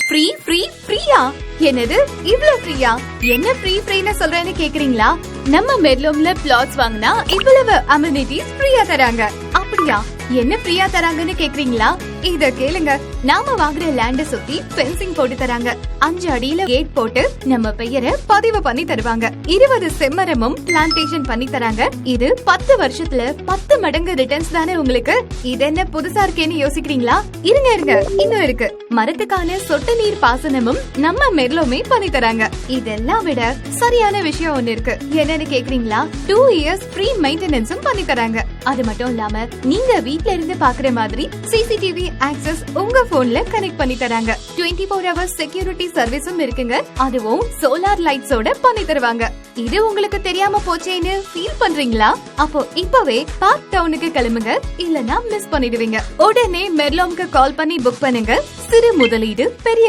Free free ஃப்ரீயா? என்னது இவ்ளோ ஃப்ரீயா? என்ன ஃப்ரீன்னு சொல்றேன்னு கேக்குறீங்களா? நம்ம மெட்லோம்ல பிளாட்ஸ் வாங்கினா இவ்வளவு அமெனிட்டிஸ் ஃப்ரீயா தராங்க. அப்படியா? என்ன ஃப்ரீயா தராங்கன்னு கேக்குறீங்களா? இத கேளுங்க. நாம வாங்குற லேண்ட சுத்தி ஃபென்சிங் போட்டு தராங்க. 5 அடியில கேட் போட்டு நம்ம பெயரை பதிவு பண்ணி தருவாங்க. 20 செம்மரமும் பிளான்டேஷன் பண்ணி தராங்க. இது 10 வருஷத்துல 10 மடங்கு ரிட்டர்ன்ஸ் தானே உங்களுக்கு. இது என்ன புதுசா இருக்கேன்னு யோசிக்கிறீங்களா? இருங்க இன்னும் இருக்கு. மரத்துக்கான சொட்டு நீர் பாசனமும் நம்ம மெட்லோமே பண்ணி தராங்க. இதெல்லாம் விட சரியான விஷயம் ஒண்ணு இருக்கு. என்னன்னு கேக்குறீங்களா? 2 இயர்ஸ் ஃப்ரீ மெயின்டெனன்ஸும் பண்ணி தராங்க. அது மட்டும் இல்லாம நீங்க வீட்ல இருந்து பாக்குற மாதிரி சிசிடிவி ஆக்சஸ் உங்க போன்ல கனெக்ட் பண்ணி தராங்க. 24 hours செக்யூரிட்டி சர்வீஸும் இருக்குங்க. அதுவும் சோலார் லைட்ஸோட பண்ணி தருவாங்க. இது உங்களுக்கு தெரியாம போச்சேன்னு ஃபீல் பண்றீங்களா? அப்போ இப்பவே பார்க் டவுனுக்கு கிளம்புங்க, இல்லனா மிஸ் பண்ணிடுவீங்க. உடனே மெட்லோம்க்கு கால் பண்ணி புக் பண்ணுங்க. சிறு முதலீடு பெரிய